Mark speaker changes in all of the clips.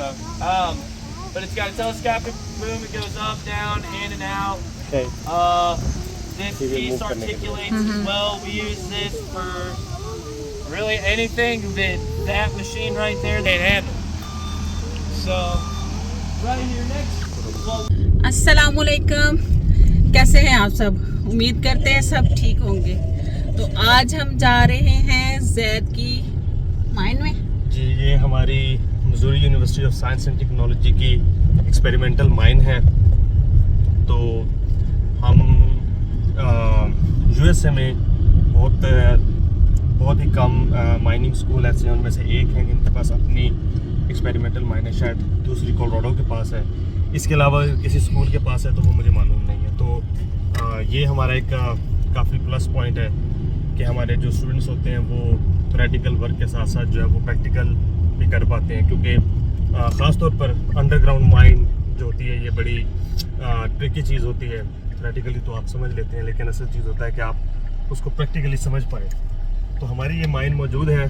Speaker 1: so. But it's got a telescopic boom. It goes up, down, in and out.
Speaker 2: Okay.
Speaker 1: This
Speaker 2: TV
Speaker 1: piece
Speaker 2: move करने के लिए।
Speaker 1: articulates as well. We use this for really anything that machine right there they handle. So right here next. Well,
Speaker 3: अस्सलामुअलैकुम, कैसे हैं आप सब? उम्मीद करते हैं सब ठीक होंगे। तो आज हम जा रहे हैं जैद की माइन में।
Speaker 2: जी, ये हमारी Missouri University of Science and Technology की एक्सपेरिमेंटल माइन है। तो हम यूएसए में बहुत ही कम माइनिंग स्कूल ऐसे हैं, उनमें से एक है जिनके पास अपनी एक्सपेरिमेंटल माइन है, शायद दूसरी कोलोराडो के पास है। इसके अलावा किसी स्कूल के पास है तो वो मुझे मालूम नहीं है। तो ये हमारा एक काफ़ी प्लस पॉइंट है कि हमारे जो स्टूडेंट्स होते हैं वो प्रैक्टिकल वर्क के साथ साथ जो है वो प्रैक्टिकल भी कर पाते हैं, क्योंकि ख़ास तौर पर अंडरग्राउंड माइन जो होती है ये बड़ी ट्रिकी चीज़ होती है। प्रैक्टिकली तो आप समझ लेते हैं, लेकिन असल चीज़ होता है कि आप उसको प्रैक्टिकली समझ पाएँ। तो हमारी ये माइन मौजूद है।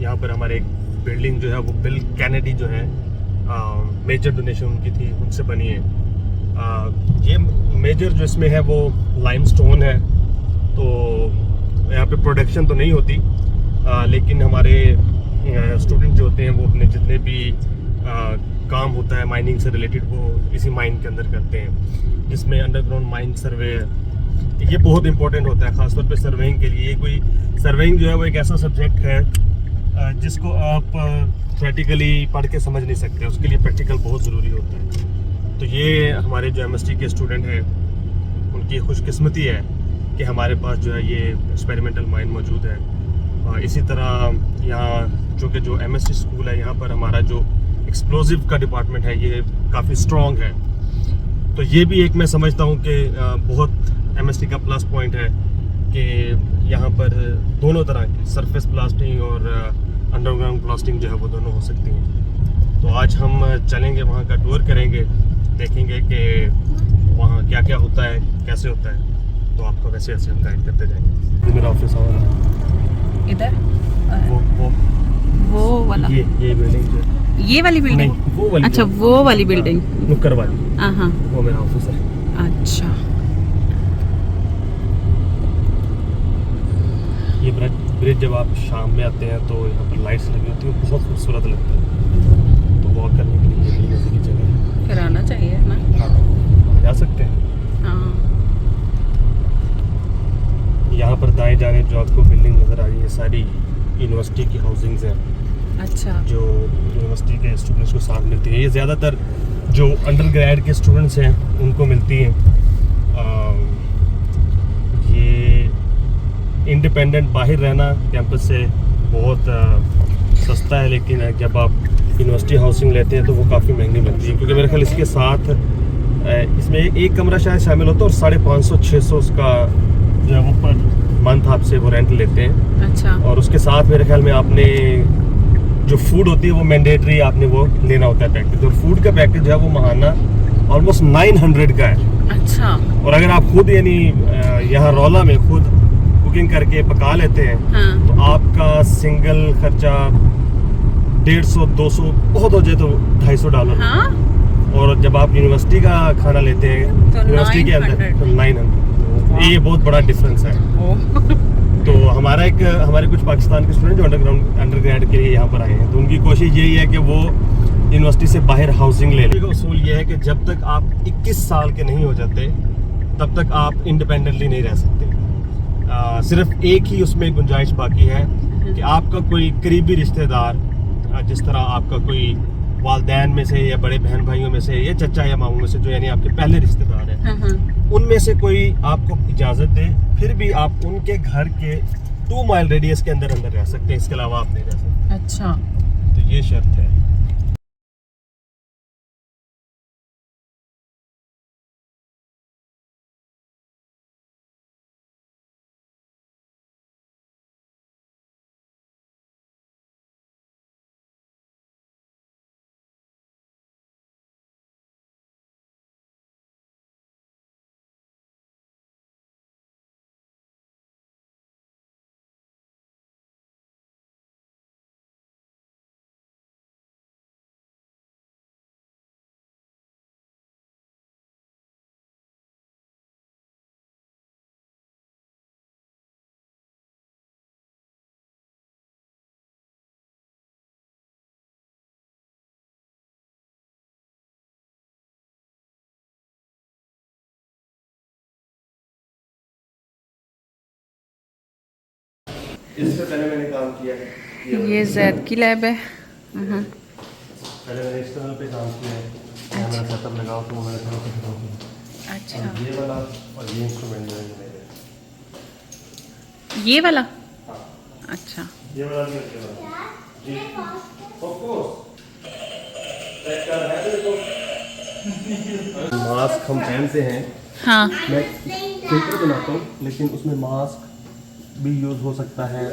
Speaker 2: यहाँ पर हमारे एक बिल्डिंग जो है वो बिल कैनेडी जो है मेजर डोनेशन उनकी थी, उनसे बनी है। ये मेजर जो इसमें है वो लाइमस्टोन है। तो यहाँ पे प्रोडक्शन तो नहीं होती, लेकिन हमारे स्टूडेंट जो होते हैं वो अपने जितने भी काम होता है माइनिंग से रिलेटेड वो इसी माइन के अंदर करते हैं, जिसमें अंडरग्राउंड माइन सर्वे है। ये बहुत इंपॉर्टेंट होता है ख़ासतौर पे सर्वेइंग के लिए। कोई सर्वेइंग जो है वो एक ऐसा सब्जेक्ट है जिसको आप प्रैक्टिकली पढ़ के समझ नहीं सकते, उसके लिए प्रैक्टिकल बहुत ज़रूरी होता है। तो ये हमारे जो एमएसटी के स्टूडेंट हैं उनकी खुशकिस्मती है कि हमारे पास जो है ये एक्सपेरिमेंटल माइन मौजूद है। इसी तरह यहाँ चूँकि जो एमएसटी स्कूल है यहाँ पर हमारा जो एक्सप्लोजिव का डिपार्टमेंट है ये काफ़ी स्ट्रॉन्ग है। तो ये भी एक मैं समझता हूँ कि बहुत एमएसटी का प्लस पॉइंट है कि यहाँ पर दोनों तरह की सरफेस ब्लास्टिंग और अंडरग्राउंड ब्लास्टिंग जो है वो दोनों हो सकती हैं। तो आज हम चलेंगे, वहाँ का टूर करेंगे, देखेंगे कि वहाँ क्या क्या होता है, कैसे होता है। तो आपको वैसे ऐसे हम गाइड करते जाएंगे। मेरा ऑफिस और
Speaker 3: इधर
Speaker 2: वो
Speaker 3: वाला
Speaker 2: ये बिल्डिंग जो है,
Speaker 3: ये वाली बिल्डिंग,
Speaker 2: वो वाली,
Speaker 3: अच्छा वो वाली बिल्डिंग
Speaker 2: नुक्कर वाली,
Speaker 3: हाँ
Speaker 2: वो मेरा ऑफिस है।
Speaker 3: अच्छा।
Speaker 2: ये ब्रिज जब आप शाम में आते हैं तो यहाँ पर लाइट्स लगी होती हैं, बहुत खूबसूरत लगता है। तो वॉक करने के लिए ये मज़े की जगह है,
Speaker 3: फिर आना चाहिए ना।
Speaker 2: हाँ, जा सकते हैं।
Speaker 3: हाँ,
Speaker 2: यहाँ पर दाएं जाने जो आपको बिल्डिंग नज़र आ रही है सारी यूनिवर्सिटी की हाउसिंग्स हैं,
Speaker 3: अच्छा, जो
Speaker 2: यूनिवर्सिटी के स्टूडेंट्स को साथ मिलती है। ये ज़्यादातर जो अंडर ग्रेड के स्टूडेंट्स हैं उनको मिलती हैं। ये इंडिपेंडेंट बाहर रहना कैंपस से बहुत सस्ता है, लेकिन जब आप यूनिवर्सिटी हाउसिंग लेते हैं तो वो काफ़ी महंगी मिलती है, क्योंकि मेरे ख्याल इसके साथ इसमें एक कमरा शायद शामिल होता है और 550-600 उसका जो है वो पर मंथ आपसे वो रेंट लेते हैं।
Speaker 3: अच्छा,
Speaker 2: और उसके साथ मेरे ख्याल में आपने जो फूड होती है वो मैंडेटरी आपने वो लेना होता है पैकेज, और फूड का पैकेज जो है वो महाना ऑलमोस्ट 900 का है।
Speaker 3: अच्छा,
Speaker 2: और अगर आप खुद यानी यहाँ रौला में खुद कुकिंग करके पका लेते हैं,
Speaker 3: हाँ,
Speaker 2: तो आपका सिंगल खर्चा 150-200 बहुत हो जाए तो $250।
Speaker 3: हाँ,
Speaker 2: और जब आप यूनिवर्सिटी का खाना लेते हैं
Speaker 3: तो
Speaker 2: यूनिवर्सिटी के अंदर तो 900। ये बहुत बड़ा डिफरेंस है। तो हमारे कुछ पाकिस्तान के स्टूडेंट जो अंडरग्रेड के लिए यहाँ पर आए हैं, तो उनकी कोशिश यही है कि वो यूनिवर्सिटी से बाहर हाउसिंग ले लें। उसूल ये है कि जब तक आप 21 साल के नहीं हो जाते तब तक आप इंडिपेंडेंटली नहीं रह सकते। सिर्फ एक ही उसमें गुंजाइश बाकी है कि आपका कोई करीबी रिश्तेदार, जिस तरह आपका कोई वालदैन में से या बड़े बहन भाइयों में से या चचा या मामू में से जो यानी आपके पहले रिश्तेदार हैं,
Speaker 3: हाँ,
Speaker 2: उनमें से कोई आपको इजाज़त दे, फिर भी आप उनके घर के 2 माइल रेडियस के अंदर रह सकते हैं। इसके अलावा आप नहीं रह सकते।
Speaker 3: अच्छा।
Speaker 2: तो ये शर्त है। इस पे पहले मैंने काम किया है।
Speaker 3: ये जैद की लैब है।
Speaker 2: पहले मैंने एक्सटर्नल पे काम किया है, कैमरा सेटअप लगाओ तो मैंने थोड़ा सा काम किया।
Speaker 3: अच्छा,
Speaker 2: और ये वाला और ये इंस्ट्रूमेंट जो है ये मेरे।
Speaker 3: ये वाला?
Speaker 2: हाँ,
Speaker 3: अच्छा,
Speaker 2: ये वाला भी रखे वाला जी, ऑफ कोर्स। मास्क हम पहनते हैं,
Speaker 3: हाँ।
Speaker 2: मैं फिल्टर बनाता हूँ, लेकिन उसमें मास्क भी यूज़ हो सकता है।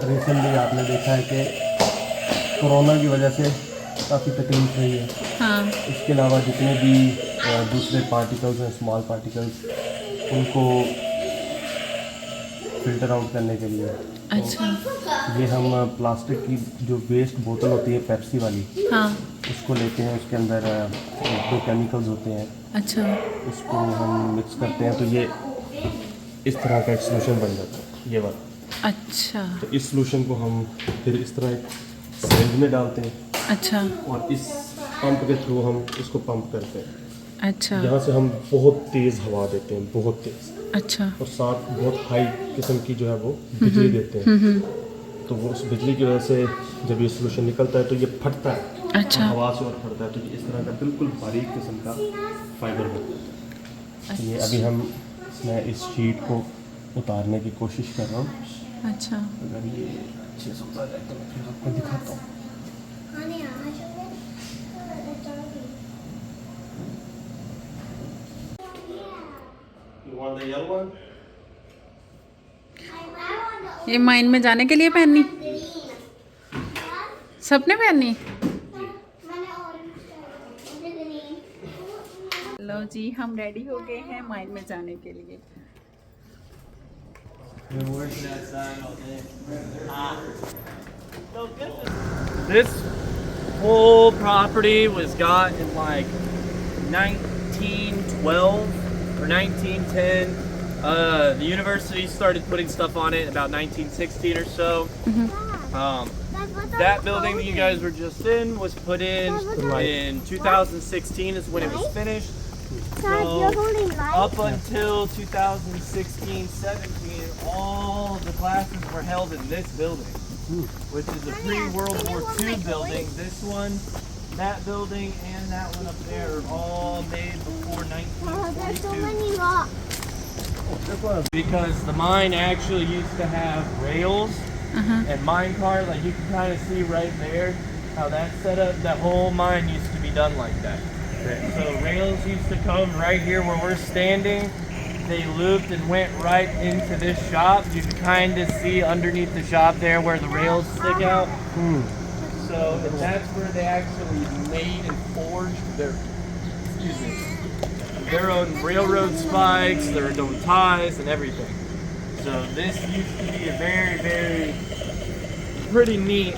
Speaker 2: रिसेंटली आपने देखा है कि कोरोना की वजह से काफ़ी तकलीफ रही है।
Speaker 3: हाँ।
Speaker 2: इसके अलावा जितने भी दूसरे पार्टिकल्स हैं, स्मॉल पार्टिकल्स, उनको फिल्टर आउट करने के लिए।
Speaker 3: अच्छा।
Speaker 2: तो ये हम प्लास्टिक की जो वेस्ट बोतल होती है पेप्सी वाली,
Speaker 3: हाँ।
Speaker 2: उसको लेते हैं, उसके अंदर 2 केमिकल्स होते हैं,
Speaker 3: अच्छा।
Speaker 2: उसको हम मिक्स करते हैं तो ये इस तरह का एक सोल्यूशन बन जाता है, ये वाला।
Speaker 3: अच्छा।
Speaker 2: तो इस सोल्यूशन को हम फिर इस तरह एक सिरिंज में डालते हैं।
Speaker 3: अच्छा।
Speaker 2: और इस पंप के थ्रू हम इसको पंप करते हैं।
Speaker 3: अच्छा।
Speaker 2: यहाँ से हम बहुत तेज़ हवा देते हैं, बहुत तेज़,
Speaker 3: अच्छा।
Speaker 2: और साथ बहुत हाई किस्म की जो है वो बिजली देते हैं। तो वो उस बिजली की वजह से जब ये सोल्यूशन निकलता है तो ये फटता है।
Speaker 3: अच्छा।
Speaker 2: और हवा से और फटता है, तो ये इस तरह का बिल्कुल बारीक किस्म का फाइबर होता है। ये अभी हम मैं इस शीट को उतारने की कोशिश कर रहा हूँ।
Speaker 3: अच्छा।
Speaker 2: अगर ये अच्छे से उतार जाए तो मैं फिर आपको दिखाता हूँ। You want the yellow one?
Speaker 3: ये माइन में जाने के लिए पहननी? सबने पहननी? लो जी, हम रेडी हो गए हैं माइन में जाने के लिए।
Speaker 1: This whole property was got in like 1912 or 1910. The university started putting stuff on it about 1916 or so. That building that you guys were just in was put in 2016 is when it was finished. So up until 2016-17, all the classes were held in this building, which is a pre-World War II building. This one, that building, and that one up there are all made before 1942. Because the mine actually used to have rails and mine cars, like you can kind of see right there how that's set up. That whole mine used to be done like that. So rails used to come right here where we're standing. They looped and went right into this shop. You can kind of see underneath the shop there where the rails stick out. So that's where they actually made and forged their own railroad spikes, their own ties, and everything. So this used to be a very, very pretty neat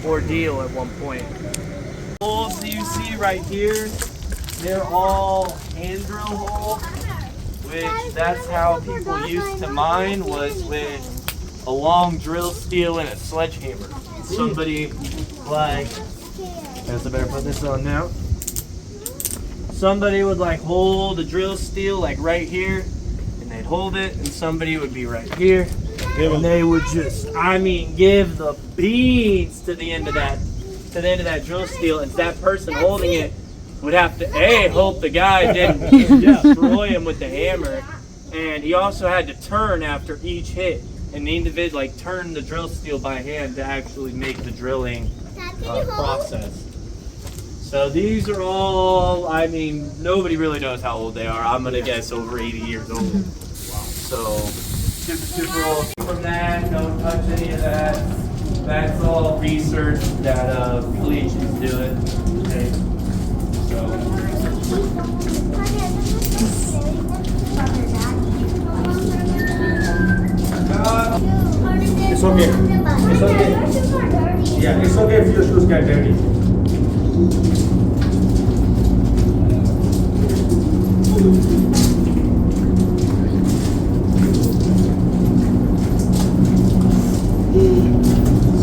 Speaker 1: ordeal at one point. Holes you see right here, they're all hand drill holes, which that's how people used to mine, was with a long drill steel and a sledgehammer. Somebody like, I guess I better put this on now. Somebody would like hold the drill steel like right here, and they'd hold it, and somebody would be right here, and they would just, I mean, give the beans to the end of that drill steel, and that person holding it would have to hope the guy didn't destroy him with the hammer, and he also had to turn after each hit, and the individual like turn the drill steel by hand to actually make the drilling process. So these are all, I mean, nobody really knows how old they are. I'm gonna guess over 80 years old. So super old. From that, don't touch any of that. That's all research that Bleach is doing. Okay. So.
Speaker 2: It's okay. It's okay. Yeah, it's okay if your shoes get dirty.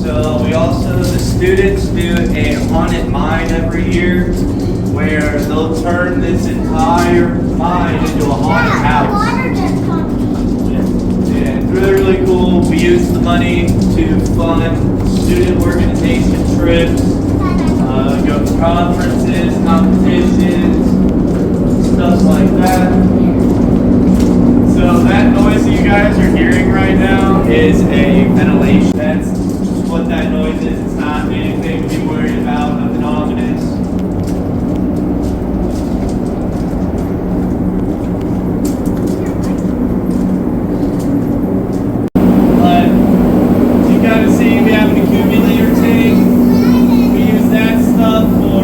Speaker 1: So we also, the students do a haunted mine every year, where they'll turn this entire mine into a haunted house. Yeah, really, really cool. We use the money to fund student organization trips, go to conferences, competitions, stuff like that. So that noise that you guys are hearing right now is a ventilation. That's just what that noise is. It's not anything to be worried about, nothing ominous. But as you kind of see, we have an accumulator tank. We use that stuff for,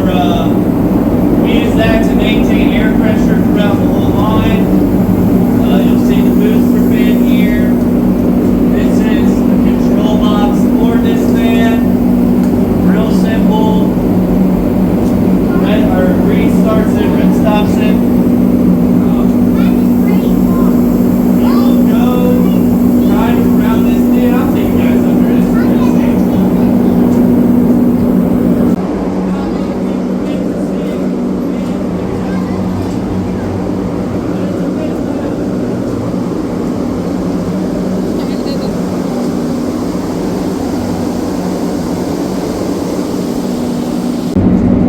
Speaker 1: we use that to maintain air pressure throughout the whole line. You'll see the booster fan here. This is the control box for this fan. Real simple. Red or green starts it, red stops it. We'll go right around this thing. I'll take you guys under it.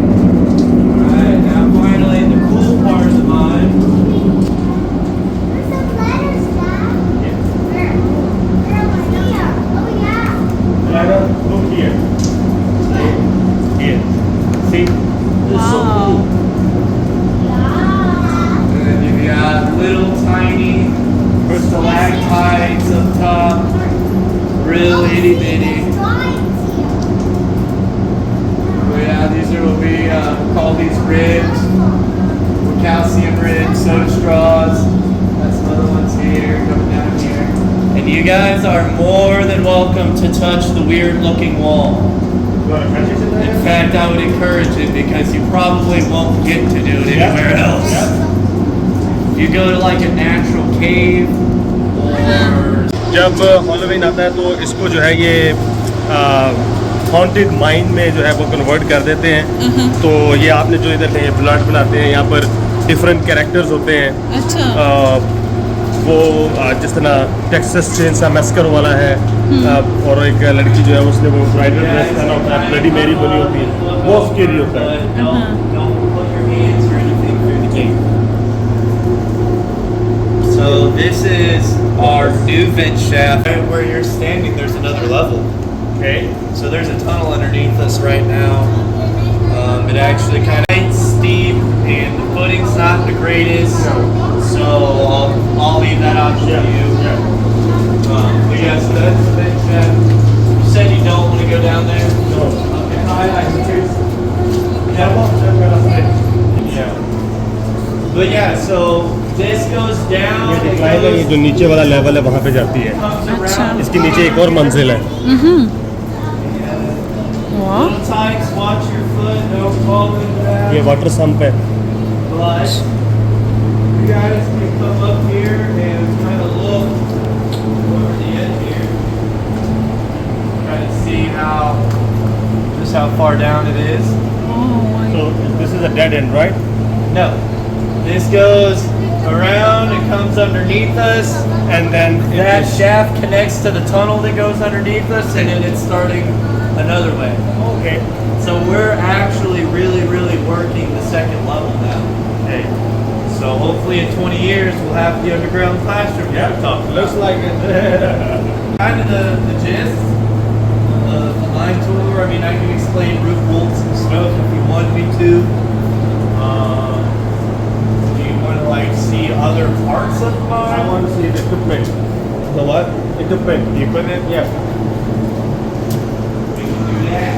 Speaker 1: Alright, now finally the cool part of the mine.
Speaker 2: Look here. Here. See?
Speaker 3: Wow.
Speaker 1: And then you've got little tiny stalactites up top. Real itty bitty. But yeah, these are what we call these ribs. Calcium ribs, soda straws. That's some other ones here, coming down here. And you guys are more than welcome to touch the weird looking wall. In fact, I would encourage it because you probably won't get to do it anywhere else. If you go to like a natural cave or
Speaker 2: जब Halloween आता है तो इसको जो है ये haunted mine में जो है वो कन्वर्ट कर देते हैं। तो ये आपने जो इधर ये ब्लड बनाते हैं, यहाँ पर डिफरेंट कैरेक्टर्स होते हैं।
Speaker 3: अच्छा।
Speaker 2: वो जिस तरह टेक्सास चेनसा मैस्कर वाला है, और एक लड़की जो है उसने वो ब्राइडल ड्रेस पहना होता है, ब्लडी मेरी बनी होती है, वो स्केरी होता है।
Speaker 1: Don't put your hands or anything through the gate. So this is our new vent shaft. Where you're standing, there's another level.
Speaker 2: Okay.
Speaker 1: So there's a tunnel underneath us right now. It actually kind of steep and the footing's not the greatest. So I'll leave that option to you. But yeah, so that's the vent shaft. You said you don't want to go down there?
Speaker 2: No.
Speaker 1: Okay. Yeah. But yeah, so this goes down.
Speaker 2: ये
Speaker 1: it
Speaker 2: दिखाएगा ये
Speaker 1: goes-
Speaker 2: जो नीचे वाला level है वहाँ पे जाती है।
Speaker 1: comes
Speaker 3: अच्छा।
Speaker 1: around.
Speaker 2: इसके नीचे एक और मंजिल है।
Speaker 3: वाह।
Speaker 1: Little tykes, watch your foot, don't fall into that.
Speaker 2: ये वाटर सम्प है।
Speaker 1: But you guys can come up here and kind of look over the edge here. Kind of see just how far down it is.
Speaker 2: So this is a dead end, right?
Speaker 1: No, this goes around and comes underneath us,
Speaker 2: And then
Speaker 1: that shaft connects to the tunnel that goes underneath us, and then it's starting another way.
Speaker 2: okay.
Speaker 1: So we're actually really working the second level now.
Speaker 2: Hey.
Speaker 1: So hopefully in 20 years we'll have the underground classroom that we're talking
Speaker 2: Looks
Speaker 1: about.
Speaker 2: like it.
Speaker 1: Kind of the gist of the mine tour. I mean, I can explain roof bolts and stuff if you want me to. Do you want to like see other parts of the mine?
Speaker 2: I want to see the equipment.
Speaker 1: The what?
Speaker 2: Equipment.
Speaker 1: The equipment?
Speaker 2: Yeah.
Speaker 1: We can do that.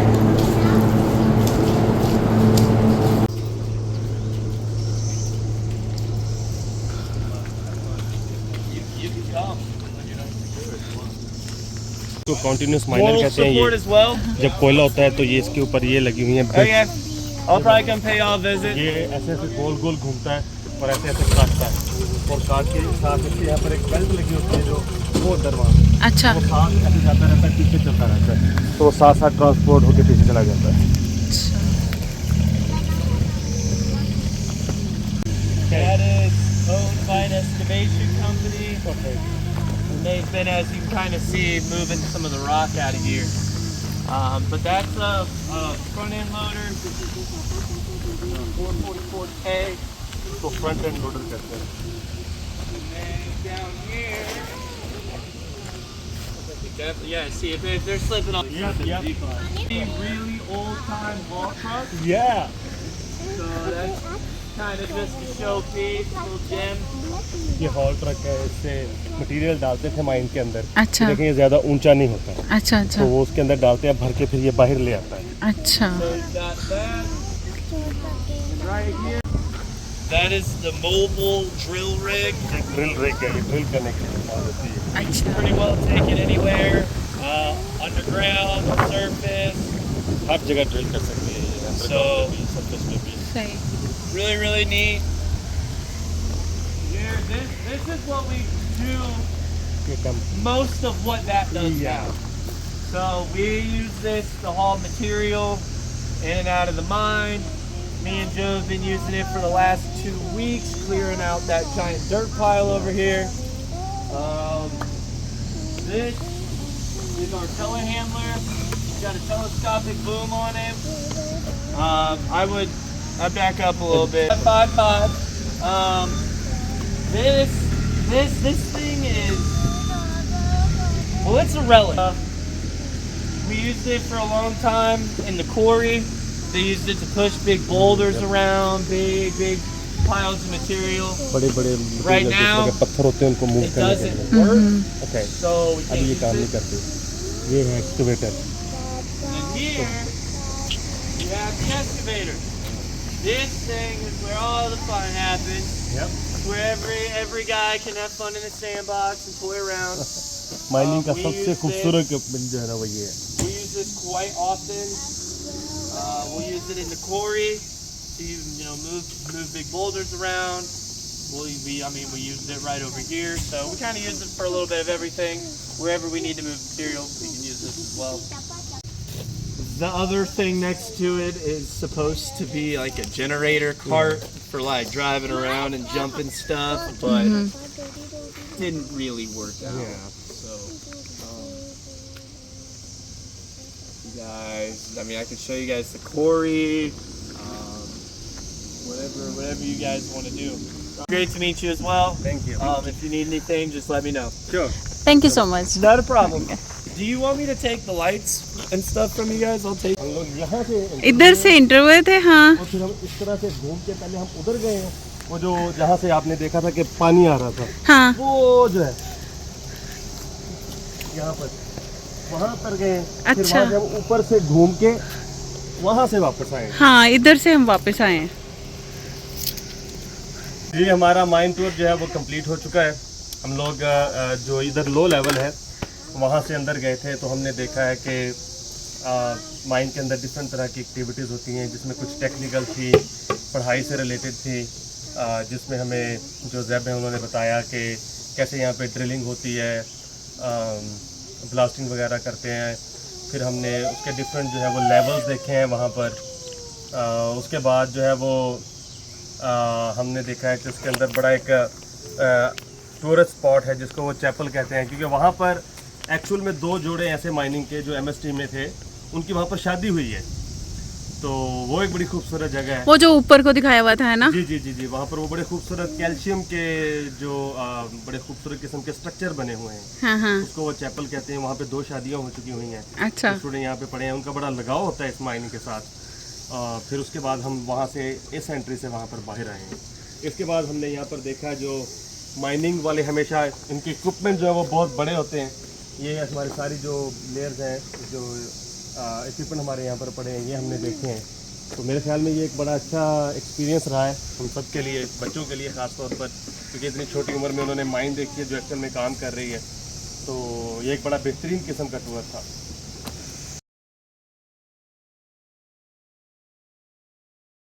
Speaker 1: You can come.
Speaker 2: तो continuous minor
Speaker 1: Moral
Speaker 2: कहते हैं
Speaker 1: support
Speaker 2: ये।
Speaker 1: as well.
Speaker 2: जब कोयला होता है तो ये इसके ऊपर ये लगी हुई है।
Speaker 1: Okay. I'll probably come pay y'all a visit.
Speaker 2: ये ऐसे ऐसे गोल गोल घूमता है और ऐसे ऐसे काटता है, और काट के साथ इसके यहाँ पर एक बेल्ट लगी होती है जो वो उधर वहाँ
Speaker 3: अच्छा।
Speaker 2: वो साथ ऐसे जाता रहता है, पीछे चलता रहता है, तो वो साथ साथ ट्रांसपोर्ट होकर पीछे चला जाता है।
Speaker 1: That is owned by an excavation company. they've been, as you can kind of see, moving some of the rock out of here. But that's a front end loader, 444K.
Speaker 2: तो front end loader कहते हैं.
Speaker 1: And then down here, yeah, see if they're slipping off.
Speaker 2: Yep.
Speaker 1: Really old time haul truck.
Speaker 2: Yeah.
Speaker 1: So that's kind of just a showpiece, little gem.
Speaker 2: ये hall truck है, इससे material डालते थे mine के अंदर.
Speaker 3: अच्छा
Speaker 2: देखें ये ज़्यादा ऊंचा नहीं होता है,
Speaker 3: अच्छा
Speaker 2: तो
Speaker 3: अच्छा
Speaker 2: वो उसके अंदर डालते हैं, भर के फिर ये बाहर ले आता है.
Speaker 3: अच्छा.
Speaker 1: So we've got that right here. That is the mobile drill rig.
Speaker 2: Drill rig है, ये ड्रिल करने के लिए इस्तेमाल होती है.
Speaker 3: अच्छा.
Speaker 1: Pretty well taken anywhere, underground, surface.
Speaker 2: हर जगह ड्रिल कर सकते हैं ये,
Speaker 1: So-
Speaker 2: भी, सरफेस पे भी.
Speaker 3: सही.
Speaker 1: Really, really neat. Here, this is what we do.
Speaker 2: ये कम.
Speaker 1: Most of what that does
Speaker 2: Yeah.
Speaker 1: now. So we use this to haul material in and out of the mine. Me and Joe have been using it for the last 2 weeks, clearing out that giant dirt pile over here. This is our telehandler. It's got a telescopic boom on it. I'd back up a little bit. 5.5. This thing is, well, it's a relic. We used it for a long time in the quarry. They used it to push big boulders around, big piles of material.
Speaker 2: बड़े-बड़े
Speaker 1: Right now,
Speaker 2: पत्थर होते हैं उनको move
Speaker 1: It
Speaker 2: करने के
Speaker 1: doesn't
Speaker 2: लिए.
Speaker 1: work,
Speaker 2: Okay.
Speaker 1: so we
Speaker 2: अभी
Speaker 1: can't
Speaker 2: ये काम नहीं
Speaker 1: use it.
Speaker 2: करते. ये है excavator.
Speaker 1: And here, you have the excavator. This thing is where all the fun happens.
Speaker 2: Yep.
Speaker 1: It's where every guy can have fun in the sandbox and toy around.
Speaker 2: Mining का
Speaker 1: we
Speaker 2: सबसे
Speaker 1: use
Speaker 2: खूबसूरत equipment जो है ना वो ये है.
Speaker 1: We use this quite often. We'll use it in the quarry to move big boulders around. We used it right over here. So we kind of use it for a little bit of everything. Wherever we need to move material, we can use this as well. The other thing next to it is supposed to be like a generator cart for like driving around and jumping stuff, but didn't really work out.
Speaker 2: Yeah.
Speaker 1: So, you guys, I can show you guys the quarry, whatever you guys want to do. Great to meet you as well.
Speaker 2: Thank you.
Speaker 1: If you need anything, just let me know.
Speaker 2: Sure.
Speaker 3: Thank you so much.
Speaker 1: Not a problem. Do you want me to take the lights and stuff from you guys? I'll take.
Speaker 2: हम लोग यहाँ से
Speaker 3: इधर से interview थे. हाँ.
Speaker 2: और फिर हम इस तरह से घूम के पहले हम उधर गए हैं, वो जो जहाँ से आपने देखा था कि पानी आ रहा था,
Speaker 3: हाँ.
Speaker 2: वो जो है यहाँ पर वहाँ पर गए. फिर
Speaker 3: अच्छा.
Speaker 2: वहाँ से हम ऊपर से घूम के वहाँ से वापस आए.
Speaker 3: हाँ, इधर से हम वापस आए हैं.
Speaker 2: ये हमारा माइन टूर जो है वो कंप्लीट हो चुका है. हम लोग जो इधर लो लेवल है वहाँ से अंदर गए थे, तो हमने देखा है कि माइन के अंदर डिफरेंट तरह की एक्टिविटीज़ होती हैं, जिसमें कुछ टेक्निकल थी, पढ़ाई से रिलेटेड थी, जिसमें हमें जो जैब है उन्होंने बताया कि कैसे यहाँ पे ड्रिलिंग होती है, ब्लास्टिंग वगैरह करते हैं. फिर हमने उसके डिफरेंट जो है वो लेवल्स देखे हैं वहाँ पर. उसके बाद जो है वो हमने देखा है कि उसके अंदर बड़ा एक टूरिस्ट स्पॉट है जिसको वो चैपल कहते हैं, क्योंकि वहाँ पर एक्चुअल में 2 जोड़े ऐसे माइनिंग के जो एमएसटी में थे, उनकी वहाँ पर शादी हुई है. तो वो एक बड़ी खूबसूरत जगह है.
Speaker 3: वो जो ऊपर को दिखाया हुआ था, है ना?
Speaker 2: जी जी जी जी. वहाँ पर वो बड़े खूबसूरत कैल्शियम के जो बड़े खूबसूरत किस्म के स्ट्रक्चर बने हुए हैं,
Speaker 3: हाँ हाँ.
Speaker 2: उसको वो चैपल कहते हैं. वहाँ पे 2 शादियाँ हो चुकी हुई हैं.
Speaker 3: अच्छा.
Speaker 2: स्टूडेंट यहाँ पे पढ़े हैं, उनका बड़ा लगाव होता है इस माइनिंग के साथ. फिर उसके बाद हम वहाँ से इस एंट्री से वहाँ पर बाहर आए हैं. इसके बाद हमने यहाँ पर देखा जो माइनिंग वाले हमेशा इनके इक्विपमेंट जो है वो बहुत बड़े होते हैं. ये हमारी सारी जो लेयर्स हैं, जो इक्विपमेंट हमारे यहाँ पर पड़े हैं, ये हमने देखे हैं. तो मेरे ख्याल में ये एक बड़ा अच्छा एक्सपीरियंस रहा है हम सब के लिए, बच्चों के लिए ख़ास तौर पर, क्योंकि इतनी छोटी उम्र में उन्होंने माइन देखी है जो एक्चुअल में काम कर रही है. तो ये एक बड़ा बेहतरीन किस्म का टूर था.